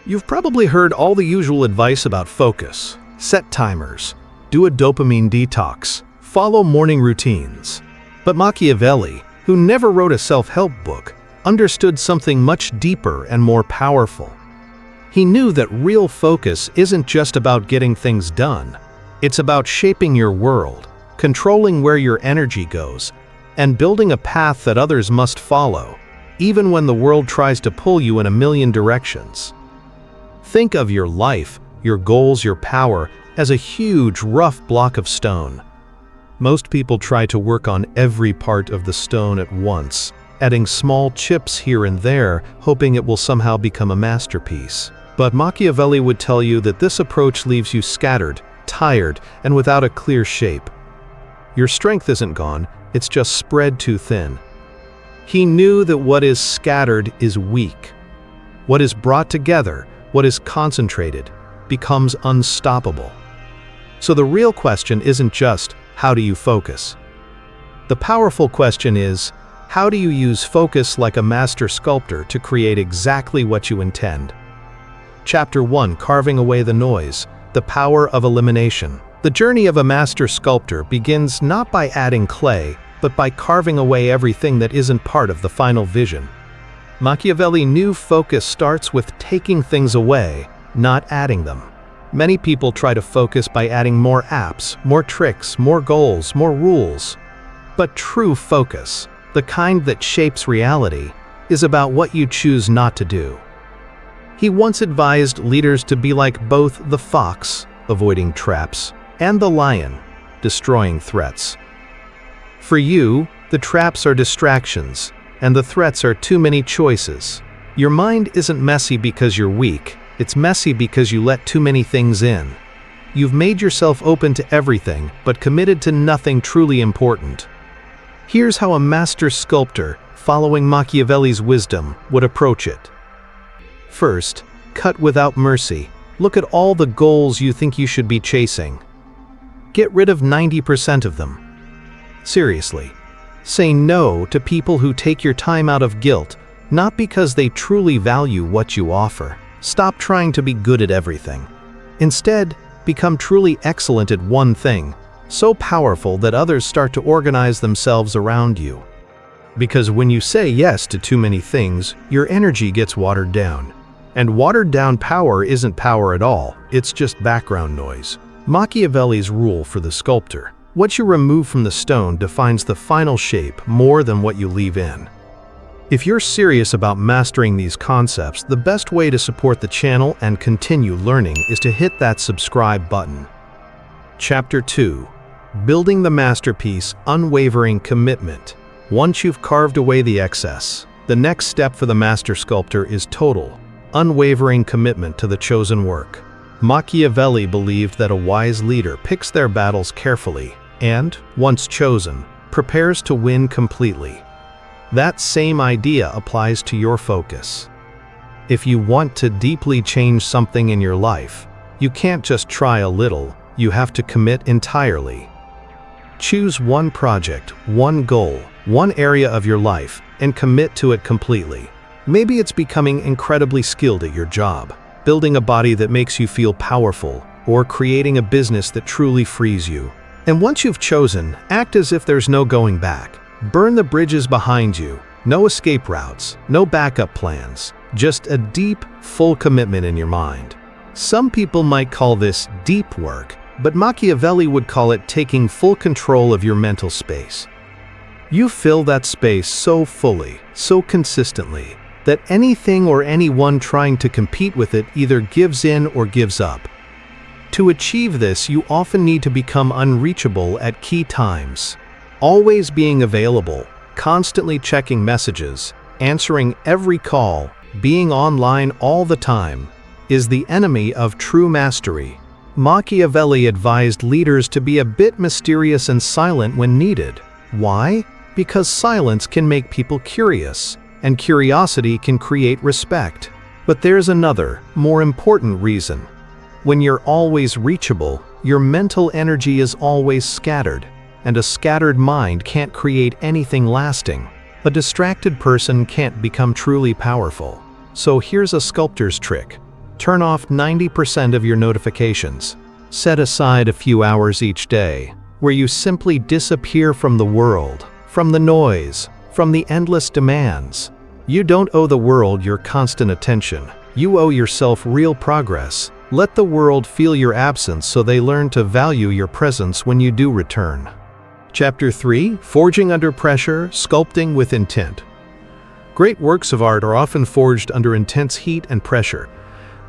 You've probably heard all the usual advice about focus, set timers, do a dopamine detox, follow morning routines. But Machiavelli, who never wrote a self-help book, understood something much deeper and more powerful. He knew that real focus isn't just about getting things done. It's about shaping your world, controlling where your energy goes, and building a path that others must follow, even when the world tries to pull you in a million directions. Think of your life, your goals, your power, as a huge, rough block of stone. Most people try to work on every part of the stone at once, adding small chips here and there, hoping it will somehow become a masterpiece. But Machiavelli would tell you that this approach leaves you scattered, tired, and without a clear shape. Your strength isn't gone, it's just spread too thin. He knew that what is scattered is weak. What is brought together, what is concentrated, becomes unstoppable. So the real question isn't just, how do you focus? The powerful question is, how do you use focus like a master sculptor to create exactly what you intend? Chapter 1: Carving Away the Noise, the Power of Elimination. The journey of a master sculptor begins not by adding clay, but by carving away everything that isn't part of the final vision. Machiavelli knew focus starts with taking things away, not adding them. Many people try to focus by adding more apps, more tricks, more goals, more rules. But true focus, the kind that shapes reality, is about what you choose not to do. He once advised leaders to be like both the fox, avoiding traps, and the lion, destroying threats. For you, the traps are distractions, and the threats are too many choices. Your mind isn't messy because you're weak, it's messy because you let too many things in. You've made yourself open to everything, but committed to nothing truly important. Here's how a master sculptor, following Machiavelli's wisdom, would approach it. First, cut without mercy. Look at all the goals you think you should be chasing. Get rid of 90% of them. Seriously. Say no to people who take your time out of guilt, not because they truly value what you offer. Stop trying to be good at everything. Instead, become truly excellent at one thing, so powerful that others start to organize themselves around you. Because when you say yes to too many things, your energy gets watered down. And watered down power isn't power at all, it's just background noise. Machiavelli's rule for the sculptor: what you remove from the stone defines the final shape more than what you leave in. If you're serious about mastering these concepts, the best way to support the channel and continue learning is to hit that subscribe button. Chapter 2: Building the Masterpiece, Unwavering Commitment. Once you've carved away the excess, the next step for the master sculptor is total, unwavering commitment to the chosen work. Machiavelli believed that a wise leader picks their battles carefully and, once chosen, prepares to win completely. That same idea applies to your focus. If you want to deeply change something in your life, you can't just try a little, you have to commit entirely. Choose one project, one goal, one area of your life, and commit to it completely. Maybe it's becoming incredibly skilled at your job, building a body that makes you feel powerful, or creating a business that truly frees you. And once you've chosen, act as if there's no going back. Burn the bridges behind you. No escape routes, no backup plans, just a deep, full commitment in your mind. Some people might call this deep work, but Machiavelli would call it taking full control of your mental space. You fill that space so fully, so consistently, that anything or anyone trying to compete with it either gives in or gives up. To achieve this, you often need to become unreachable at key times. Always being available, constantly checking messages, answering every call, being online all the time, is the enemy of true mastery. Machiavelli advised leaders to be a bit mysterious and silent when needed. Why? Because silence can make people curious, and curiosity can create respect. But there's another, more important reason. When you're always reachable, your mental energy is always scattered, and a scattered mind can't create anything lasting. A distracted person can't become truly powerful. So here's a sculptor's trick. Turn off 90% of your notifications. Set aside a few hours each day where you simply disappear from the world, from the noise, from the endless demands. You don't owe the world your constant attention. You owe yourself real progress. Let the world feel your absence so they learn to value your presence when you do return. Chapter 3: Forging Under Pressure, Sculpting with Intent. Great works of art are often forged under intense heat and pressure.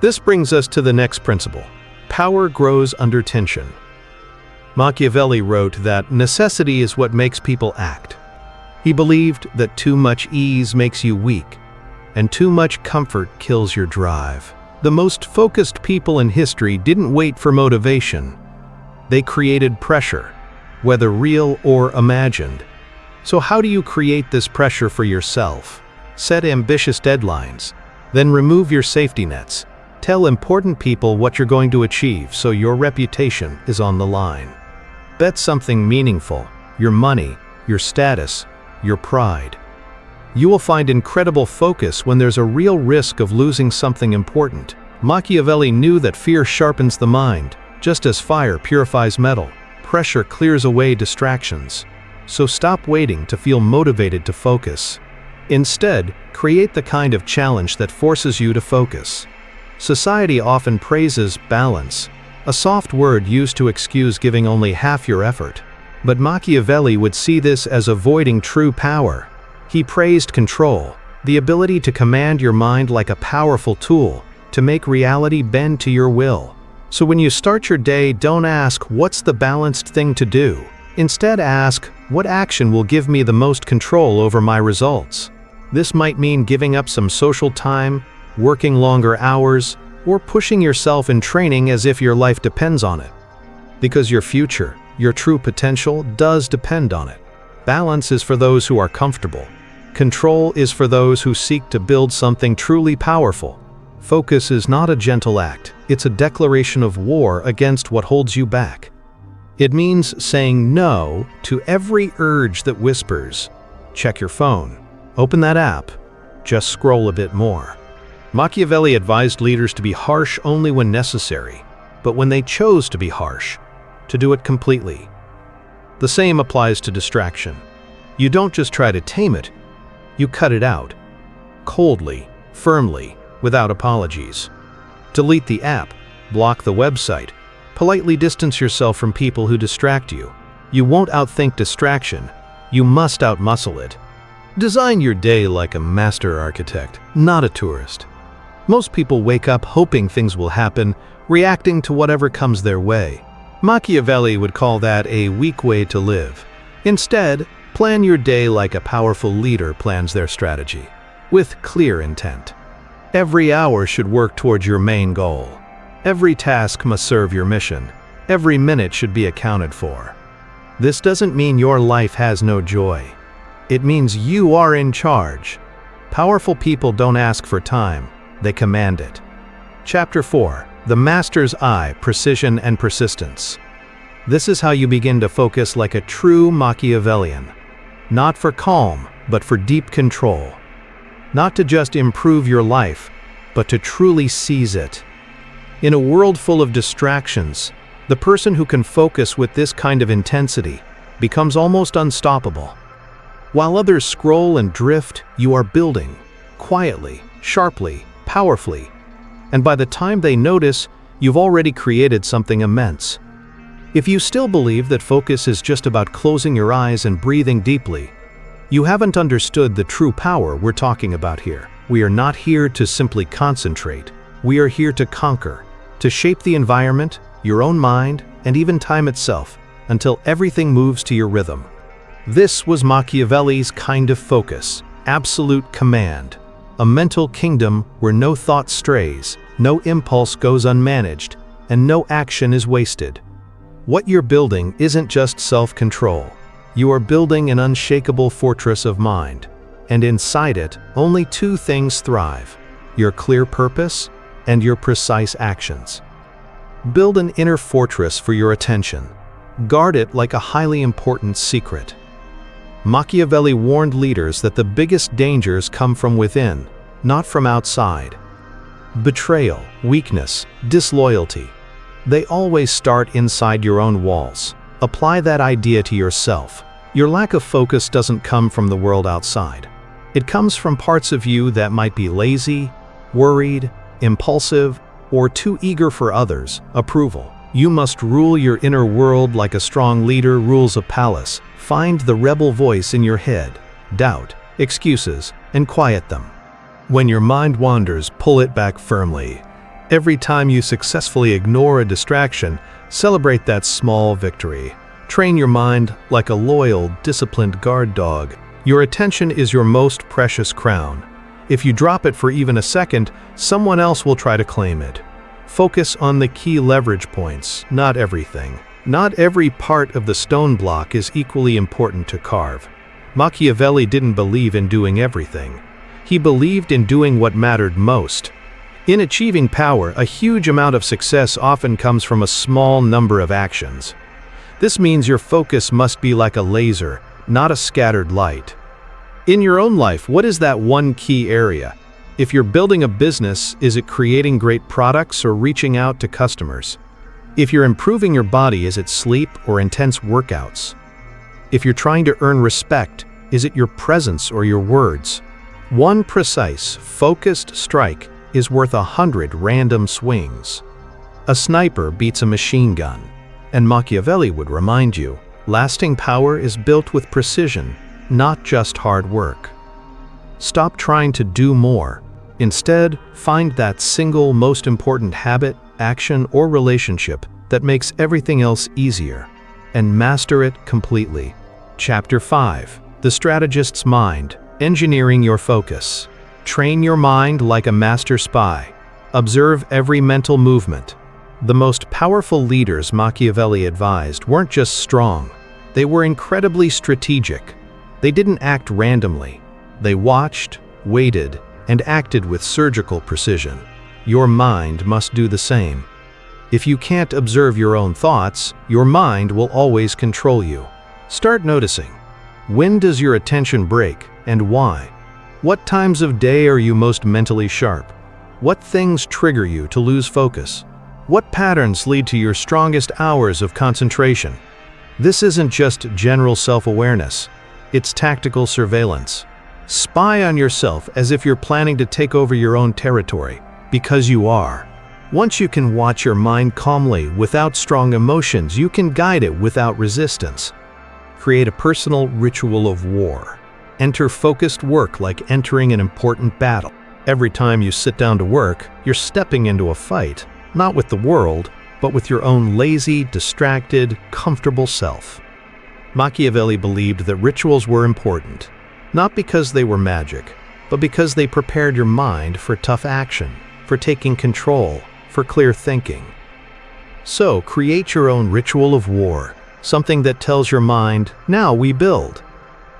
This brings us to the next principle. Power grows under tension. Machiavelli wrote that necessity is what makes people act. He believed that too much ease makes you weak, and too much comfort kills your drive. The most focused people in history didn't wait for motivation. They created pressure, whether real or imagined. So how do you create this pressure for yourself? Set ambitious deadlines, then remove your safety nets. Tell important people what you're going to achieve so your reputation is on the line. Bet something meaningful, your money, your status, your pride. You will find incredible focus when there's a real risk of losing something important. Machiavelli knew that fear sharpens the mind, just as fire purifies metal. Pressure clears away distractions. So stop waiting to feel motivated to focus. Instead, create the kind of challenge that forces you to focus. Society often praises balance, a soft word used to excuse giving only half your effort. But Machiavelli would see this as avoiding true power. He praised control, the ability to command your mind like a powerful tool, to make reality bend to your will. So when you start your day, don't ask, what's the balanced thing to do? Instead ask, what action will give me the most control over my results? This might mean giving up some social time, working longer hours, or pushing yourself in training as if your life depends on it. Because your future, your true potential, does depend on it. Balance is for those who are comfortable. Control is for those who seek to build something truly powerful. Focus is not a gentle act, it's a declaration of war against what holds you back. It means saying no to every urge that whispers, check your phone, open that app, just scroll a bit more. Machiavelli advised leaders to be harsh only when necessary, but when they chose to be harsh, to do it completely. The same applies to distraction. You don't just try to tame it, you cut it out. Coldly, firmly, without apologies. Delete the app, block the website, politely distance yourself from people who distract you. You won't outthink distraction, you must outmuscle it. Design your day like a master architect, not a tourist. Most people wake up hoping things will happen, reacting to whatever comes their way. Machiavelli would call that a weak way to live. Instead, plan your day like a powerful leader plans their strategy, with clear intent. Every hour should work towards your main goal. Every task must serve your mission. Every minute should be accounted for. This doesn't mean your life has no joy. It means you are in charge. Powerful people don't ask for time, they command it. Chapter 4: The Master's Eye, Precision and Persistence. This is how you begin to focus like a true Machiavellian. Not for calm, but for deep control. Not to just improve your life, but to truly seize it. In a world full of distractions, the person who can focus with this kind of intensity becomes almost unstoppable. While others scroll and drift, you are building, quietly, sharply, powerfully, and by the time they notice, you've already created something immense. If you still believe that focus is just about closing your eyes and breathing deeply, you haven't understood the true power we're talking about here. We are not here to simply concentrate. We are here to conquer, to shape the environment, your own mind, and even time itself, until everything moves to your rhythm. This was Machiavelli's kind of focus, absolute command, a mental kingdom where no thought strays, no impulse goes unmanaged, and no action is wasted. What you're building isn't just self-control. You are building an unshakable fortress of mind, and inside it, only two things thrive: your clear purpose and your precise actions. Build an inner fortress for your attention. Guard it like a highly important secret. Machiavelli warned leaders that the biggest dangers come from within, not from outside. betrayal, weakness, disloyalty. They always start inside your own walls. Apply that idea to yourself. Your lack of focus doesn't come from the world outside. It comes from parts of you that might be lazy, worried, impulsive, or too eager for others' approval. You must rule your inner world like a strong leader rules a palace. Find the rebel voice in your head, doubt, excuses, and quiet them. When your mind wanders, pull it back firmly. Every time you successfully ignore a distraction, celebrate that small victory. Train your mind like a loyal, disciplined guard dog. Your attention is your most precious crown. If you drop it for even a second, someone else will try to claim it. Focus on the key leverage points, not everything. Not every part of the stone block is equally important to carve. Machiavelli didn't believe in doing everything. He believed in doing what mattered most. In achieving power, a huge amount of success often comes from a small number of actions. This means your focus must be like a laser, not a scattered light. In your own life, what is that one key area? If you're building a business, is it creating great products or reaching out to customers? If you're improving your body, is it sleep or intense workouts? If you're trying to earn respect, is it your presence or your words? One precise, focused strike is worth 100 random swings. A sniper beats a machine gun. And Machiavelli would remind you, lasting power is built with precision, not just hard work. Stop trying to do more. Instead, find that single most important habit, action, or relationship that makes everything else easier, and master it completely. Chapter 5. The Strategist's Mind. Engineering your focus. Train your mind like a master spy. Observe every mental movement. The most powerful leaders Machiavelli advised weren't just strong. They were incredibly strategic. They didn't act randomly. They watched, waited, and acted with surgical precision. Your mind must do the same. If you can't observe your own thoughts, your mind will always control you. Start noticing. When does your attention break, and why? What times of day are you most mentally sharp? What things trigger you to lose focus? What patterns lead to your strongest hours of concentration? This isn't just general self-awareness. It's tactical surveillance. Spy on yourself as if you're planning to take over your own territory, because you are. Once you can watch your mind calmly without strong emotions, you can guide it without resistance. Create a personal ritual of war. Enter focused work like entering an important battle. Every time you sit down to work, you're stepping into a fight, not with the world, but with your own lazy, distracted, comfortable self. Machiavelli believed that rituals were important. Not because they were magic, but because they prepared your mind for tough action, for taking control, for clear thinking. So, create your own ritual of war, something that tells your mind, now we build.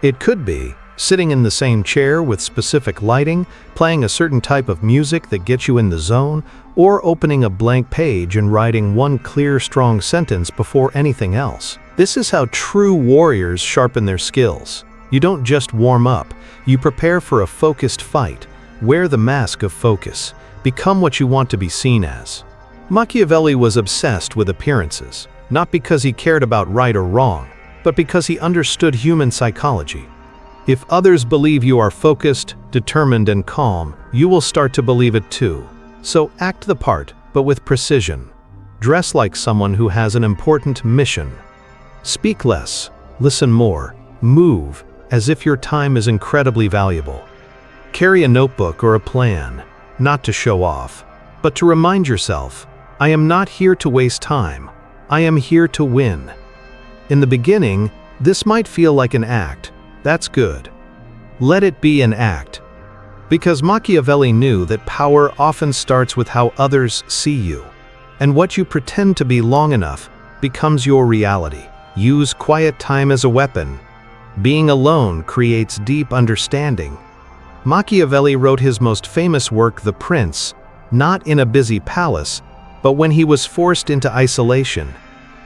It could be sitting in the same chair with specific lighting, playing a certain type of music that gets you in the zone, or opening a blank page and writing one clear, strong sentence before anything else. This is how true warriors sharpen their skills. You don't just warm up, you prepare for a focused fight. Wear the mask of focus. Become what you want to be seen as. Machiavelli was obsessed with appearances, not because he cared about right or wrong, but because he understood human psychology. If others believe you are focused, determined, and calm, you will start to believe it too. So act the part, but with precision. Dress like someone who has an important mission. Speak less, listen more, move as if your time is incredibly valuable. Carry a notebook or a plan, not to show off, but to remind yourself, I am not here to waste time. I am here to win. In the beginning, this might feel like an act. That's good. Let it be an act. Because Machiavelli knew that power often starts with how others see you. And what you pretend to be long enough becomes your reality. Use quiet time as a weapon. Being alone creates deep understanding. Machiavelli wrote his most famous work, The Prince, not in a busy palace, but when he was forced into isolation.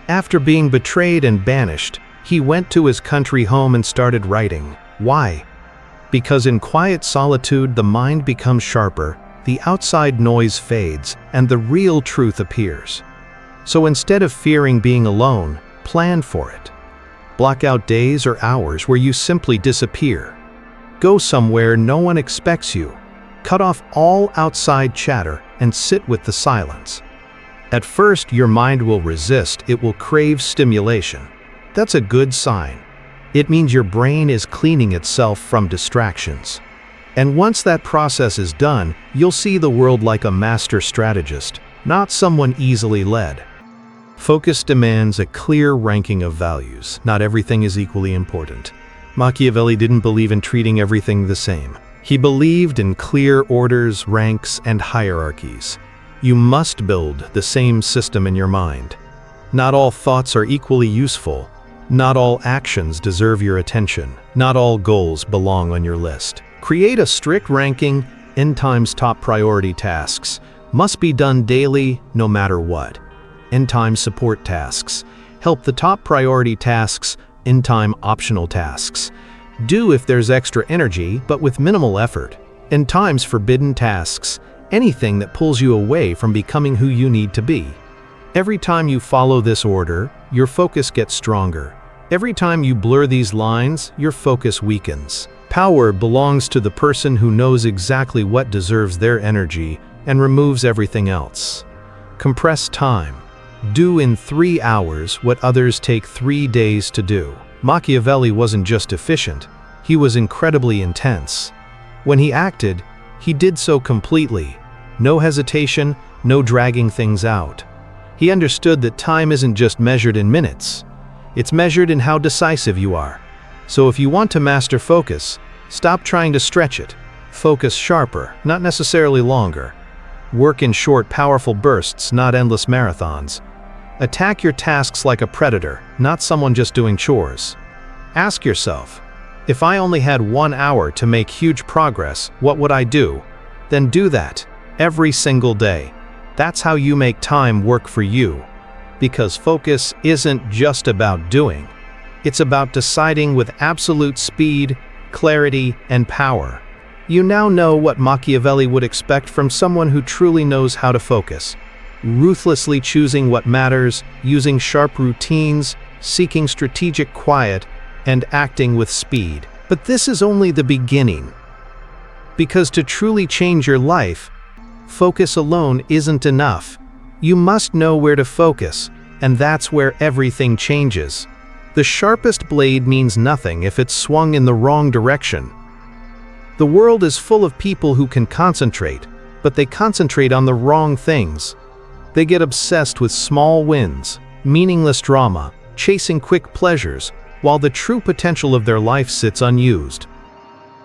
After being betrayed and banished, he went to his country home and started writing. Why? Because in quiet solitude the mind becomes sharper, the outside noise fades and the real truth appears. So instead of fearing being alone, plan for it. Block out days or hours where you simply disappear. Go somewhere no one expects you. Cut off all outside chatter and sit with the silence. At first, your mind will resist, it will crave stimulation. That's a good sign. It means your brain is cleaning itself from distractions. And once that process is done, you'll see the world like a master strategist, not someone easily led. Focus demands a clear ranking of values. Not everything is equally important. Machiavelli didn't believe in treating everything the same. He believed in clear orders, ranks, and hierarchies. You must build the same system in your mind. Not all thoughts are equally useful. Not all actions deserve your attention. Not all goals belong on your list. Create a strict ranking. N times top priority tasks must be done daily, no matter what. N times support tasks help the top priority tasks. N time optional tasks do if there's extra energy, but with minimal effort. N times forbidden tasks, anything that pulls you away from becoming who you need to be. Every time you follow this order, your focus gets stronger. Every time you blur these lines, your focus weakens. Power belongs to the person who knows exactly what deserves their energy and removes everything else. Compress time. Do in 3 hours what others take 3 days to do. Machiavelli wasn't just efficient, he was incredibly intense. When he acted, he did so completely. No hesitation, no dragging things out. He understood that time isn't just measured in minutes. It's measured in how decisive you are. So if you want to master focus, stop trying to stretch it. Focus sharper, not necessarily longer. Work in short, powerful bursts, not endless marathons. Attack your tasks like a predator, not someone just doing chores. Ask yourself, if I only had 1 hour to make huge progress, what would I do? Then do that, every single day. That's how you make time work for you. Because focus isn't just about doing. It's about deciding with absolute speed, clarity, and power. You now know what Machiavelli would expect from someone who truly knows how to focus. Ruthlessly choosing what matters, using sharp routines, seeking strategic quiet, and acting with speed. But this is only the beginning. Because to truly change your life, focus alone isn't enough. You must know where to focus, and that's where everything changes. The sharpest blade means nothing if it's swung in the wrong direction. The world is full of people who can concentrate, but they concentrate on the wrong things. They get obsessed with small wins, meaningless drama, chasing quick pleasures, while the true potential of their life sits unused.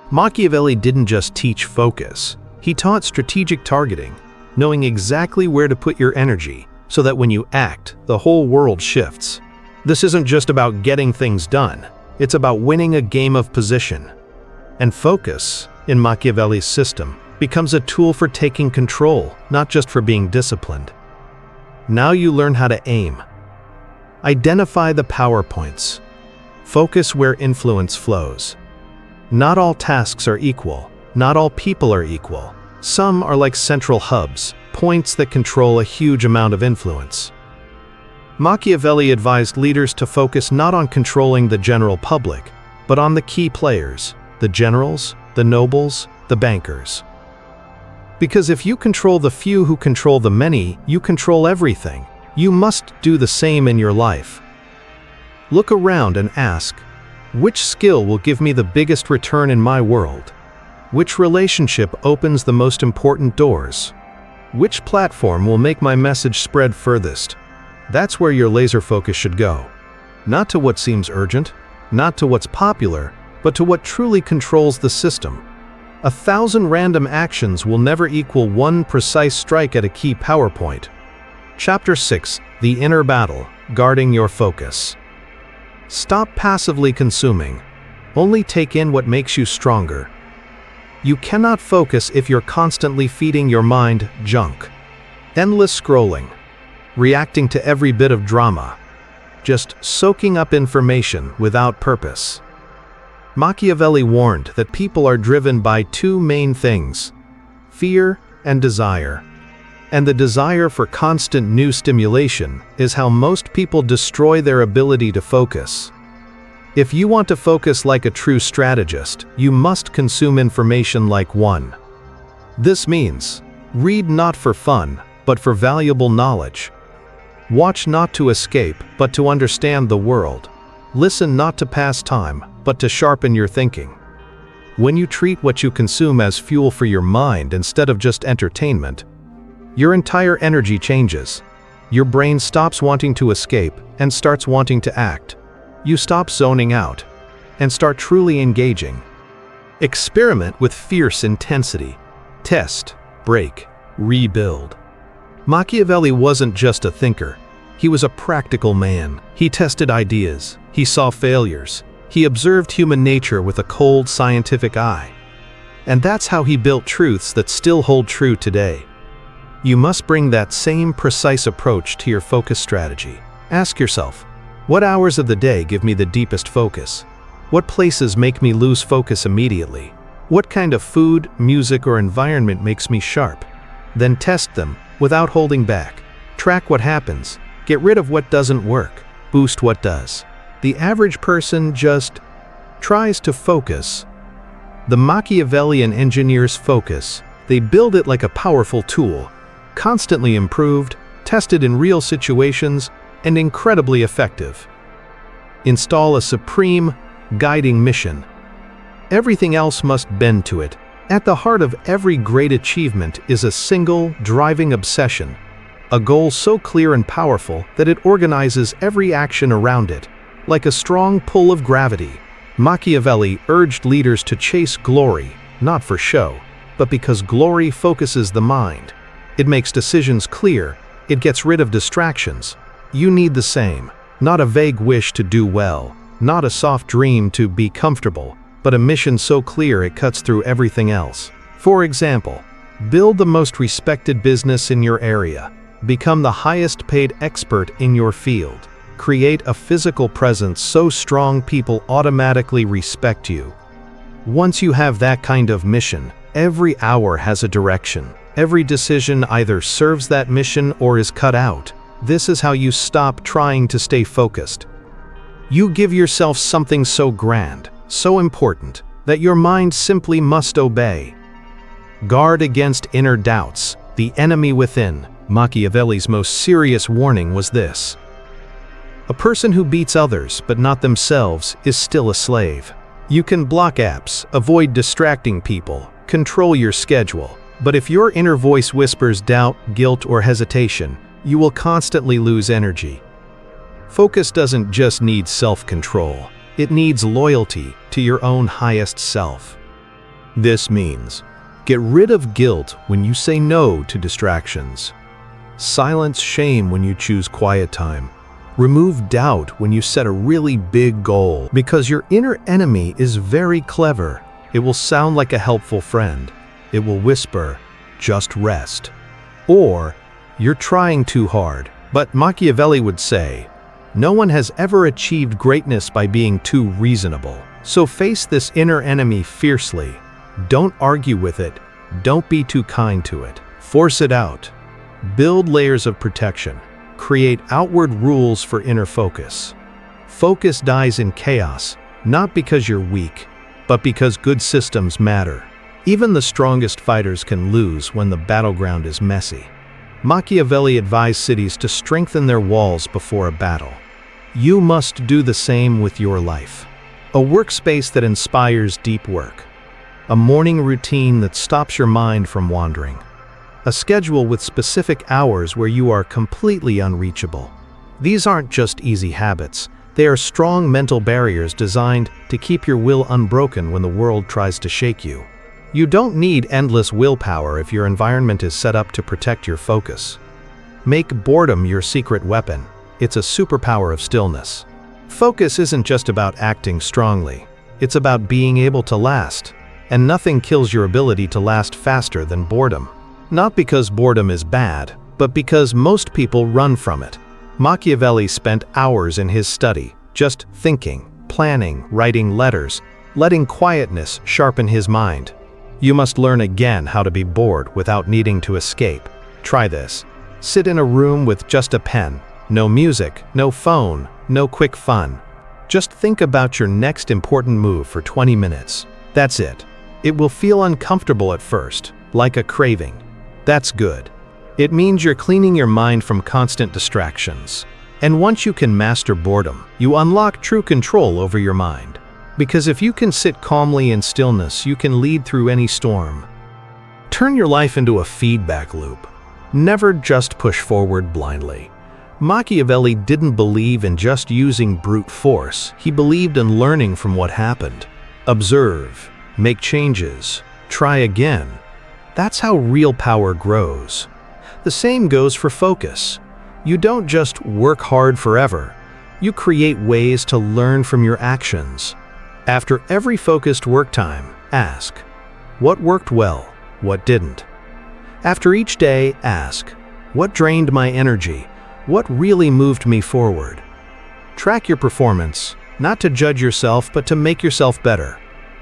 Machiavelli didn't just teach focus. He taught strategic targeting, knowing exactly where to put your energy, so that when you act, the whole world shifts. This isn't just about getting things done. It's about winning a game of position. And focus, in Machiavelli's system, becomes a tool for taking control, not just for being disciplined. Now you learn how to aim. Identify the power points. Focus where influence flows. Not all tasks are equal. Not all people are equal. Some are like central hubs, points that control a huge amount of influence. Machiavelli advised leaders to focus not on controlling the general public, but on the key players, the generals, the nobles, the bankers. Because if you control the few who control the many, you control everything. You must do the same in your life. Look around and ask, which skill will give me the biggest return in my world? Which relationship opens the most important doors? Which platform will make my message spread furthest? That's where your laser focus should go. Not to what seems urgent, not to what's popular, but to what truly controls the system. 1,000 random actions will never equal one precise strike at a key power point. Chapter 6: The Inner Battle, Guarding Your Focus. Stop passively consuming. Only take in what makes you stronger. You cannot focus if you're constantly feeding your mind junk. Endless scrolling. Reacting to every bit of drama. Just soaking up information without purpose. Machiavelli warned that people are driven by two main things: fear and desire. And the desire for constant new stimulation is how most people destroy their ability to focus. If you want to focus like a true strategist, you must consume information like one. This means, read not for fun, but for valuable knowledge. Watch not to escape, but to understand the world. Listen not to pass time, but to sharpen your thinking. When you treat what you consume as fuel for your mind instead of just entertainment, your entire energy changes. Your brain stops wanting to escape and starts wanting to act. You stop zoning out and start truly engaging. Experiment with fierce intensity. Test, break, rebuild. Machiavelli wasn't just a thinker. He was a practical man. He tested ideas. He saw failures. He observed human nature with a cold scientific eye. And that's how he built truths that still hold true today. You must bring that same precise approach to your focus strategy. Ask yourself, what hours of the day give me the deepest focus? What places make me lose focus immediately? What kind of food, music, or environment makes me sharp? Then test them without holding back. Track what happens. Get rid of what doesn't work. Boost what does. The average person just tries to focus. The Machiavellian engineers focus. They build it like a powerful tool, constantly improved, tested in real situations, and incredibly effective. Install a supreme, guiding mission. Everything else must bend to it. At the heart of every great achievement is a single, driving obsession, a goal so clear and powerful that it organizes every action around it, like a strong pull of gravity. Machiavelli urged leaders to chase glory, not for show, but because glory focuses the mind. It makes decisions clear, it gets rid of distractions. You need the same, not a vague wish to do well, not a soft dream to be comfortable, but a mission so clear it cuts through everything else. For example, build the most respected business in your area. Become the highest paid expert in your field. Create a physical presence so strong people automatically respect you. Once you have that kind of mission, every hour has a direction. Every decision either serves that mission or is cut out. This is how you stop trying to stay focused. You give yourself something so grand, so important, that your mind simply must obey. Guard against inner doubts, the enemy within. Machiavelli's most serious warning was this: a person who beats others but not themselves is still a slave. You can block apps, avoid distracting people, control your schedule, but if your inner voice whispers doubt, guilt, or hesitation, you will constantly lose energy. Focus doesn't just need self-control, it needs loyalty to your own highest self. This means, get rid of guilt when you say no to distractions. Silence shame when you choose quiet time. Remove doubt when you set a really big goal, because your inner enemy is very clever. It will sound like a helpful friend. It will whisper, just rest. Or, you're trying too hard. But Machiavelli would say, no one has ever achieved greatness by being too reasonable. So face this inner enemy fiercely. Don't argue with it. Don't be too kind to it. Force it out. Build layers of protection. Create outward rules for inner focus. Focus dies in chaos, not because you're weak, but because good systems matter. Even the strongest fighters can lose when the battleground is messy. Machiavelli advised cities to strengthen their walls before a battle. You must do the same with your life. A workspace that inspires deep work. A morning routine that stops your mind from wandering. A schedule with specific hours where you are completely unreachable. These aren't just easy habits. They are strong mental barriers designed to keep your will unbroken when the world tries to shake you. You don't need endless willpower if your environment is set up to protect your focus. Make boredom your secret weapon. It's a superpower of stillness. Focus isn't just about acting strongly. It's about being able to last. And nothing kills your ability to last faster than boredom. Not because boredom is bad, but because most people run from it. Machiavelli spent hours in his study, just thinking, planning, writing letters, letting quietness sharpen his mind. You must learn again how to be bored without needing to escape. Try this. Sit in a room with just a pen. No music, no phone, no quick fun. Just think about your next important move for 20 minutes. That's it. It will feel uncomfortable at first, like a craving. That's good. It means you're cleaning your mind from constant distractions. And once you can master boredom, you unlock true control over your mind. Because if you can sit calmly in stillness, you can lead through any storm. Turn your life into a feedback loop. Never just push forward blindly. Machiavelli didn't believe in just using brute force. He believed in learning from what happened. Observe, make changes, try again. That's how real power grows. The same goes for focus. You don't just work hard forever. You create ways to learn from your actions. After every focused work time, ask, what worked well, what didn't? After each day, ask, what drained my energy, what really moved me forward? Track your performance, not to judge yourself, but to make yourself better.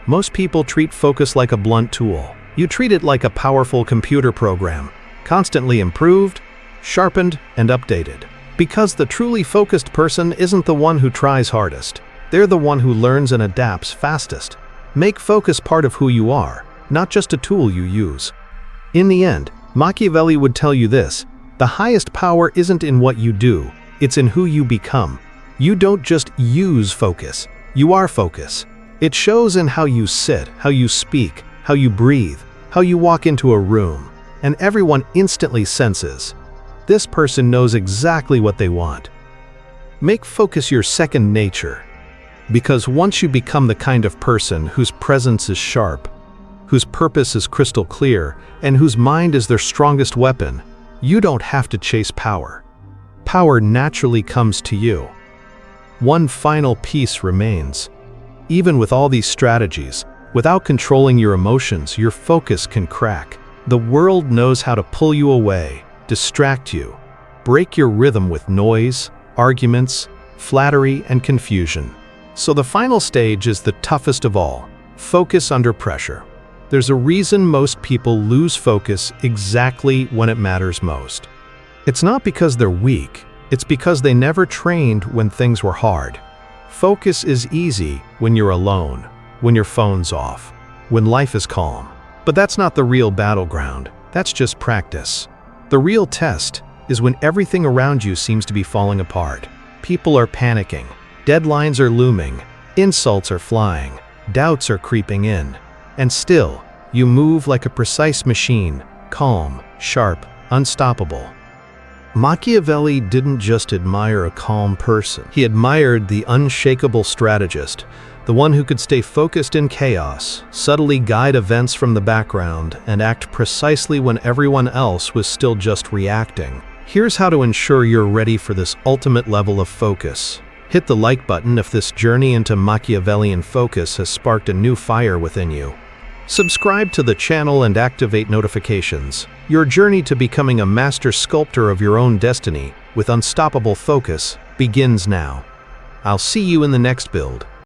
Most people treat focus like a blunt tool. You treat it like a powerful computer program, constantly improved, sharpened, and updated. Because the truly focused person isn't the one who tries hardest. They're the one who learns and adapts fastest. Make focus part of who you are, not just a tool you use. In the end, Machiavelli would tell you this: the highest power isn't in what you do, it's in who you become. You don't just use focus, you are focus. It shows in how you sit, how you speak, how you breathe, how you walk into a room, and everyone instantly senses. This person knows exactly what they want. Make focus your second nature. Because once you become the kind of person whose presence is sharp, whose purpose is crystal clear, and whose mind is their strongest weapon, you don't have to chase power. Power naturally comes to you. One final piece remains. Even with all these strategies, without controlling your emotions, your focus can crack. The world knows how to pull you away, distract you, break your rhythm with noise, arguments, flattery, and confusion. So the final stage is the toughest of all: focus under pressure. There's a reason most people lose focus exactly when it matters most. It's not because they're weak, it's because they never trained when things were hard. Focus is easy when you're alone, when your phone's off, when life is calm. But that's not the real battleground, that's just practice. The real test is when everything around you seems to be falling apart. People are panicking, deadlines are looming, insults are flying, doubts are creeping in. And still, you move like a precise machine, calm, sharp, unstoppable. Machiavelli didn't just admire a calm person. He admired the unshakable strategist, the one who could stay focused in chaos, subtly guide events from the background, and act precisely when everyone else was still just reacting. Here's how to ensure you're ready for this ultimate level of focus. Hit the like button if this journey into Machiavellian focus has sparked a new fire within you. Subscribe to the channel and activate notifications. Your journey to becoming a master sculptor of your own destiny with unstoppable focus begins now. I'll see you in the next build.